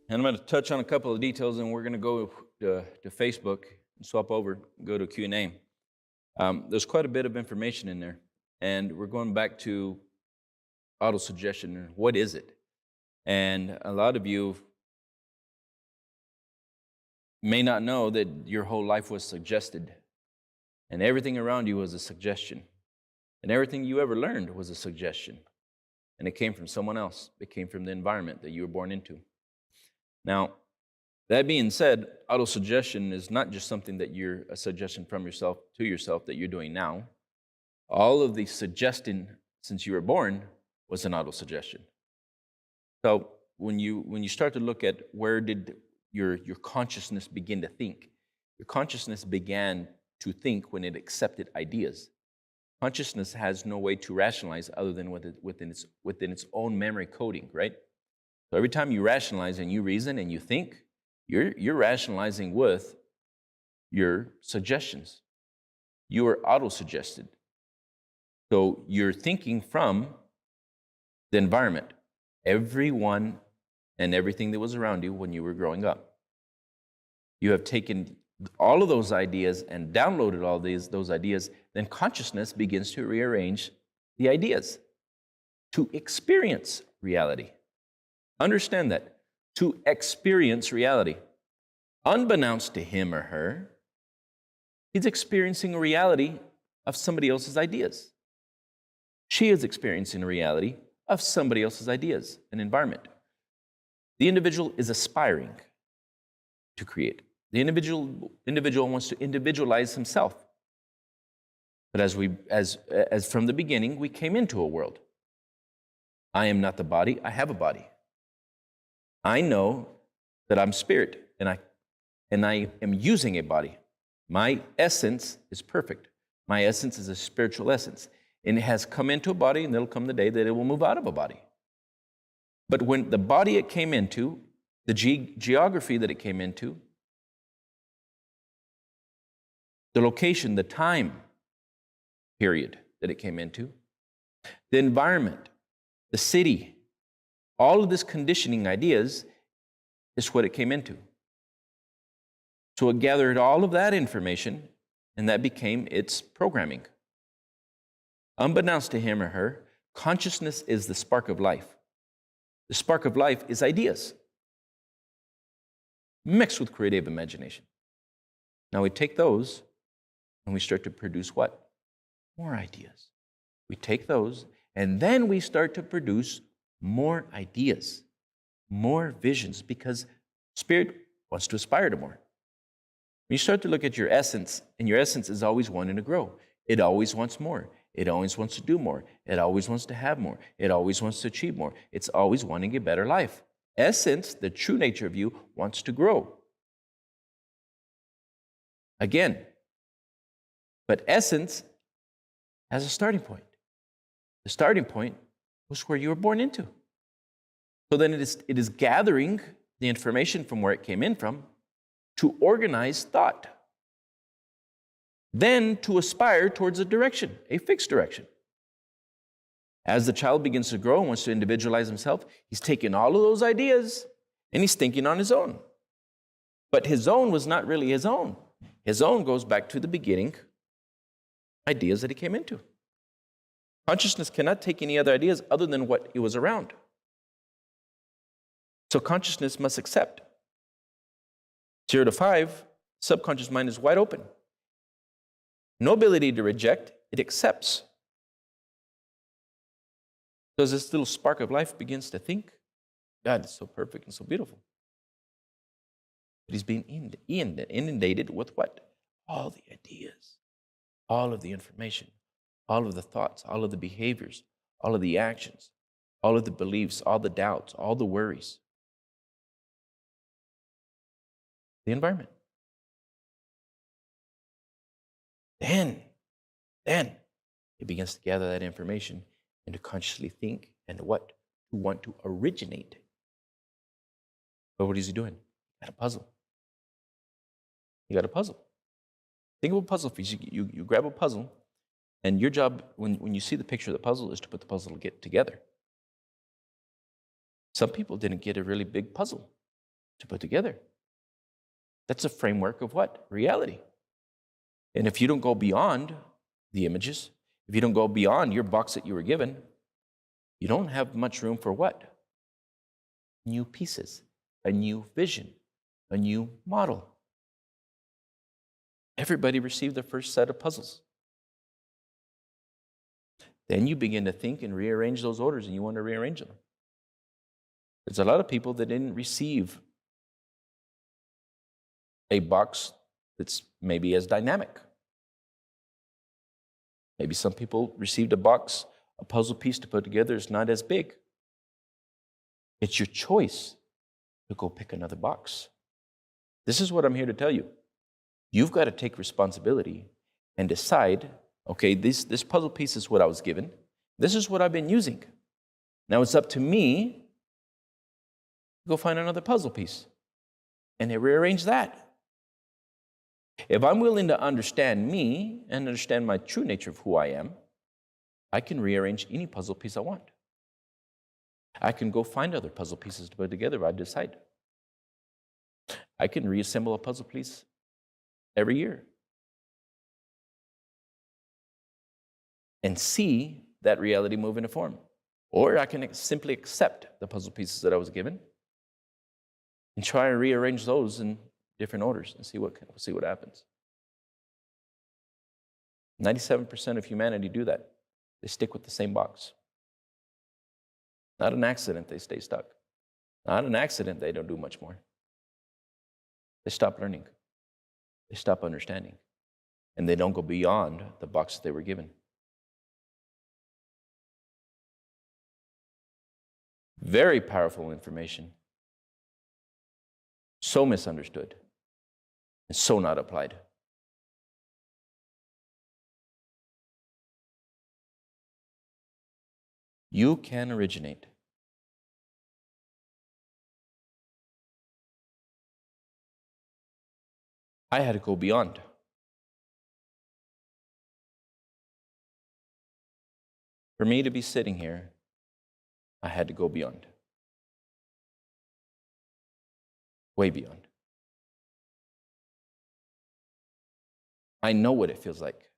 And I'm going to touch on a couple of details, and we're going to go to Facebook and swap over, go to Q&A. There's quite a bit of information in there, and we're going back to autosuggestion and what is it? And a lot of you may not know that your whole life was suggested, and everything around you was a suggestion, and everything you ever learned was a suggestion, and it came from someone else. It came from the environment that you were born into. Now, that being said, autosuggestion is not just something that you're a suggestion from yourself to yourself that you're doing now. All of the suggesting since you were born was an autosuggestion. So when you start to look at where did your consciousness begin to think, your consciousness began to think when it accepted ideas. Consciousness has no way to rationalize other than within its own memory coding, right? So every time you rationalize and you reason and you think, you're rationalizing with your suggestions. You are auto-suggested. So you're thinking from the environment, everyone and everything that was around you when you were growing up. You have taken all of those ideas and downloaded all those ideas, then consciousness begins to rearrange the ideas to experience reality. Understand that. To experience reality. Unbeknownst to him or her, he's experiencing a reality of somebody else's ideas. She is experiencing a reality of somebody else's ideas, an environment. The individual is aspiring to create. The individual wants to individualize himself. But as from the beginning, we came into a world. I am not the body, I have a body. I know that I'm spirit, and I am using a body. My essence is perfect. My essence is a spiritual essence. And it has come into a body, and there'll come the day that it will move out of a body. But when the body it came into, the geography that it came into, the location, the time period that it came into, the environment, the city, all of this conditioning ideas is what it came into. So it gathered all of that information, and that became its programming. Unbeknownst to him or her, consciousness is the spark of life. The spark of life is ideas mixed with creative imagination. Now we take those and we start to produce what? More ideas. We take those and then we start to produce more ideas, more visions, because spirit wants to aspire to more. When you start to look at your essence, and your essence is always wanting to grow. It always wants more. It always wants to do more. It always wants to have more. It always wants to achieve more. It's always wanting a better life. Essence, the true nature of you, wants to grow. Again, but essence has a starting point. The starting point was where you were born into. So then it is gathering the information from where it came in from to organize thought. Then to aspire towards a direction, a fixed direction. As the child begins to grow and wants to individualize himself, he's taking all of those ideas and he's thinking on his own. But his own was not really his own. His own goes back to the beginning ideas that he came into. Consciousness cannot take any other ideas other than what it was around. So consciousness must accept. 0 to 5, subconscious mind is wide open. No ability to reject, it accepts. So as this little spark of life begins to think, God is so perfect and so beautiful. But he's being inundated with what? All the ideas, all of the information, all of the thoughts, all of the behaviors, all of the actions, all of the beliefs, all the doubts, all the worries. The environment. Then it begins to gather that information and to consciously think and what? To want to originate. But what is he doing? He got a puzzle. You got a puzzle. Think of a puzzle piece. You grab a puzzle, and your job, when you see the picture of the puzzle, is to put the puzzle together. Some people didn't get a really big puzzle. to put together. That's a framework of what? Reality. And if you don't go beyond the images, if you don't go beyond your box that you were given, you don't have much room for what? New pieces, a new vision, a new model. Everybody received their first set of puzzles. Then you begin to think and rearrange those orders, and you want to rearrange them. There's a lot of people that didn't receive a box that's maybe as dynamic. Maybe some people received a box, a puzzle piece to put together is not as big. It's your choice to go pick another box. This is what I'm here to tell you. You've got to take responsibility and decide, okay, this puzzle piece is what I was given. This is what I've been using. Now it's up to me to go find another puzzle piece and then rearrange that. If I'm willing to understand me and understand my true nature of who I am, I can rearrange any puzzle piece I want. I can go find other puzzle pieces to put together if I decide. I can reassemble a puzzle piece every year and see that reality move into form. Or I can simply accept the puzzle pieces that I was given and try and rearrange those in different orders and see what happens. 97% of humanity do that. They stick with the same box. Not an accident they stay stuck. Not an accident they don't do much more. They stop learning. They stop understanding. And they don't go beyond the box that they were given. Very powerful information. So misunderstood. And so not applied. You can originate. I had to go beyond. For me to be sitting here, I had to go beyond. Way beyond. I know what it feels like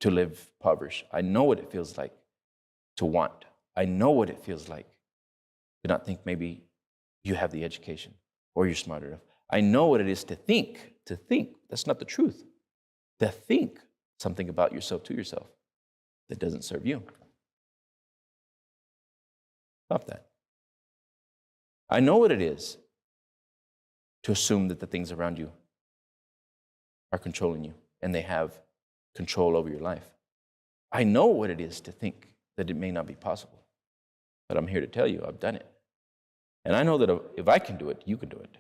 to live impoverished. I know what it feels like to want. I know what it feels like to not think maybe you have the education or you're smart enough. I know what it is to think. That's not the truth. To think something about yourself to yourself that doesn't serve you. Stop that. I know what it is to assume that the things around you are controlling you and they have control over your life. I know what it is to think that it may not be possible, but I'm here to tell you I've done it. And I know that if I can do it, you can do it.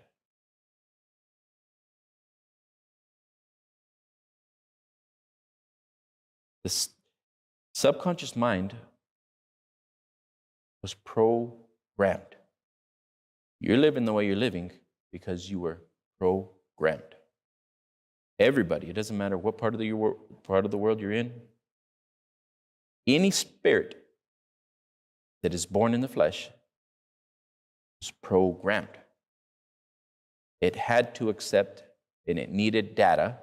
The subconscious mind was programmed. You're living the way you're living because you were programmed. Everybody, it doesn't matter what part of the world you're in, any spirit that is born in the flesh is programmed. It had to accept and it needed data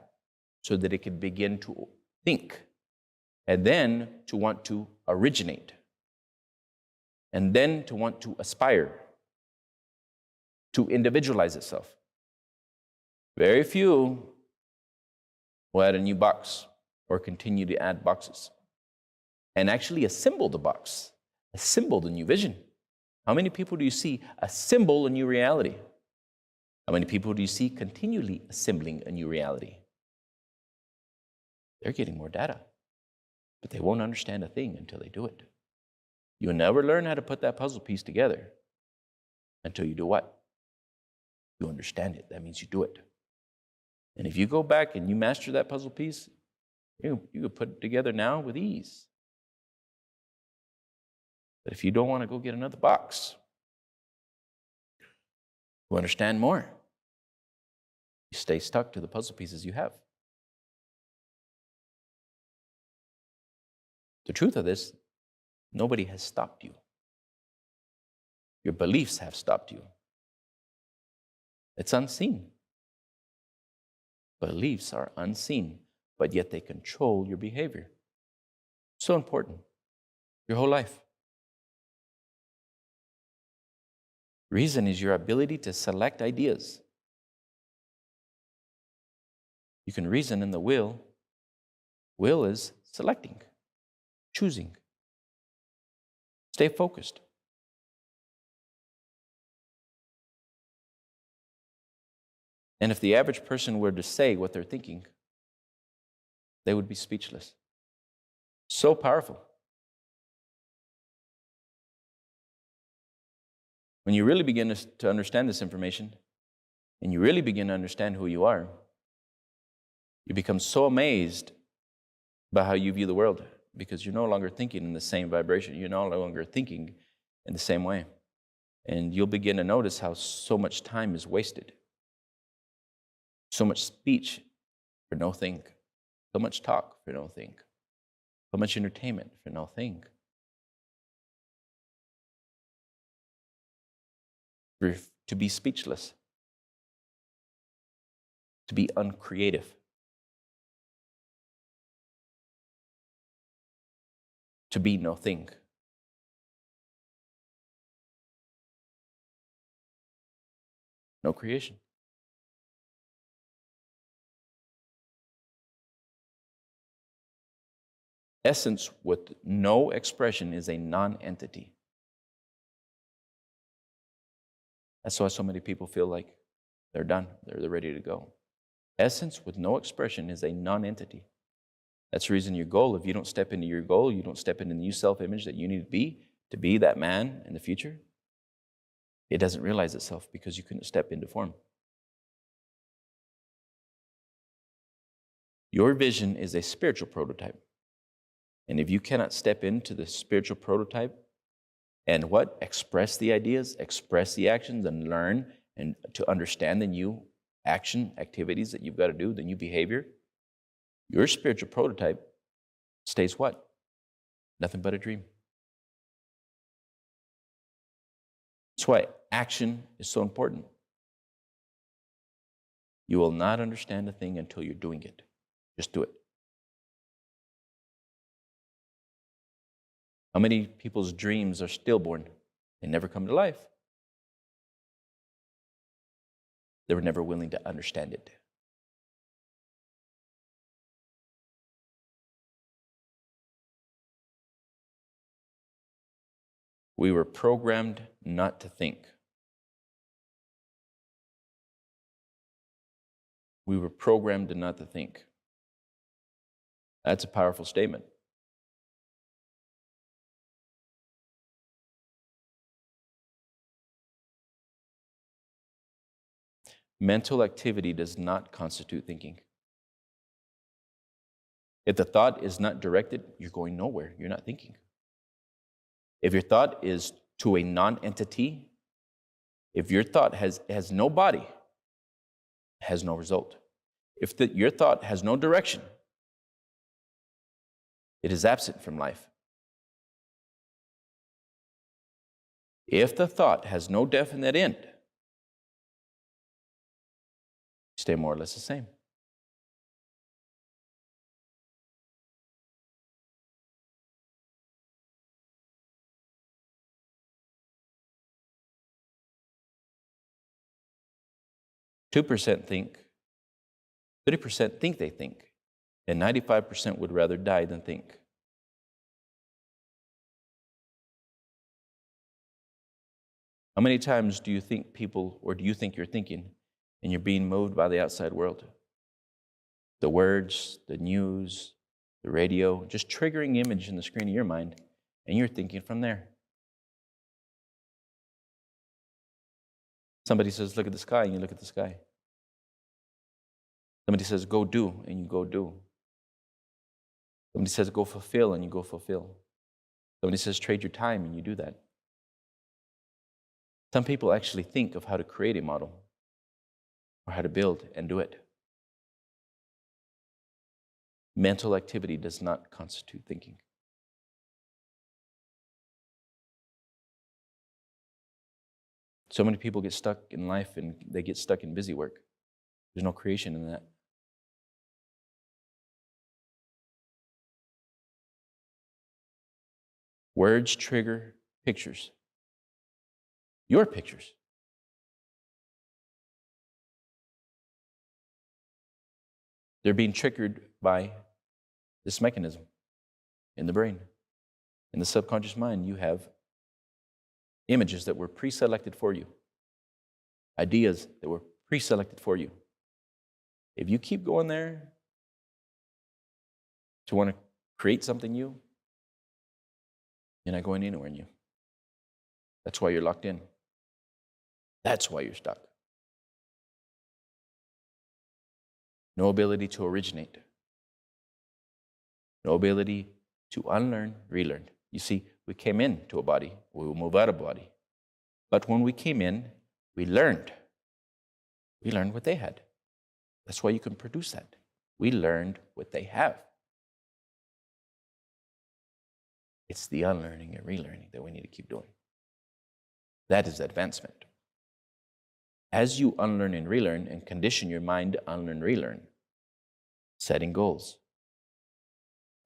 so that it could begin to think and then to want to originate and then to want to aspire to individualize itself. Very few will add a new box or continue to add boxes and actually assemble the box, assemble the new vision. How many people do you see assemble a new reality? How many people do you see continually assembling a new reality? They're getting more data, but they won't understand a thing until they do it. You'll never learn how to put that puzzle piece together until you do what? You understand it. That means you do it. And if you go back and you master that puzzle piece, you can put it together now with ease. But if you don't want to go get another box, to understand more, you stay stuck to the puzzle pieces you have. The truth of this, nobody has stopped you. Your beliefs have stopped you. It's unseen. Beliefs are unseen, but yet they control your behavior. So important. Your whole life. Reason is your ability to select ideas. You can reason in the will. Will is selecting, choosing. Stay focused. And if the average person were to say what they're thinking, they would be speechless. So powerful. When you really begin to understand this information, and you really begin to understand who you are, you become so amazed by how you view the world, because you're no longer thinking in the same vibration. You're no longer thinking in the same way. And you'll begin to notice how so much time is wasted. So much speech for no thing. So much talk for no thing. So much entertainment for no thing. To be speechless. To be uncreative. To be no thing. No creation. Essence with no expression is a non-entity. That's why so many people feel like they're done, they're ready to go. Essence with no expression is a non-entity. That's the reason your goal, if you don't step into your goal, you don't step into the new self-image that you need to be that man in the future, it doesn't realize itself because you couldn't step into form. Your vision is a spiritual prototype. And if you cannot step into the spiritual prototype and what? Express the ideas, express the actions, and learn and to understand the new action, activities that you've got to do, the new behavior, your spiritual prototype stays what? Nothing but a dream. That's why action is so important. You will not understand a thing until you're doing it. Just do it. How many people's dreams are stillborn? They never come to life. They were never willing to understand it. We were programmed not to think. We were programmed not to think. That's a powerful statement. Mental activity does not constitute thinking. If the thought is not directed, you're going nowhere. You're not thinking. If your thought is to a non-entity, if your thought has no body, has no result. If your thought has no direction, it is absent from life. If the thought has no definite end, stay more or less the same. %2 think, 30% think they think, and 95% would rather die than think. How many times do you think people, or do you think you're thinking, and you're being moved by the outside world? The words, the news, the radio, just triggering image in the screen of your mind, and you're thinking from there. Somebody says, look at the sky, and you look at the sky. Somebody says, go do, and you go do. Somebody says, go fulfill, and you go fulfill. Somebody says, trade your time, and you do that. Some people actually think of how to create a model or how to build and do it. Mental activity does not constitute thinking. So many people get stuck in life and they get stuck in busy work. There's no creation in that. Words trigger pictures. Your pictures. They're being triggered by this mechanism in the brain. In the subconscious mind, you have images that were pre-selected for you, ideas that were pre-selected for you. If you keep going there to want to create something new, you're not going anywhere new. That's why you're locked in. That's why you're stuck. No ability to originate. No ability to unlearn, relearn. You see, we came into a body, we will move out of a body. But when we came in, we learned. We learned what they had. That's why you can produce that. We learned what they have. It's the unlearning and relearning that we need to keep doing. That is advancement. As you unlearn and relearn and condition your mind to unlearn, relearn, setting goals,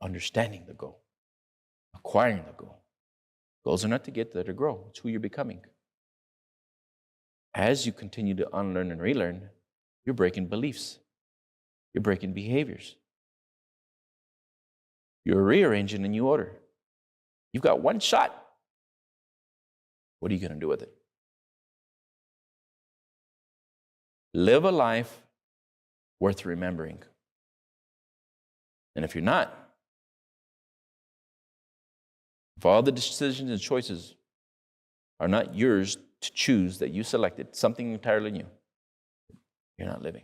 understanding the goal, acquiring the goal. Goals are not to get there, to grow. It's who you're becoming. As you continue to unlearn and relearn, you're breaking beliefs. You're breaking behaviors. You're rearranging a new order. You've got one shot. What are you going to do with it? Live a life worth remembering. And if you're not, if all the decisions and choices are not yours to choose, that you selected, something entirely new, you're not living.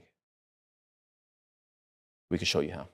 We can show you how.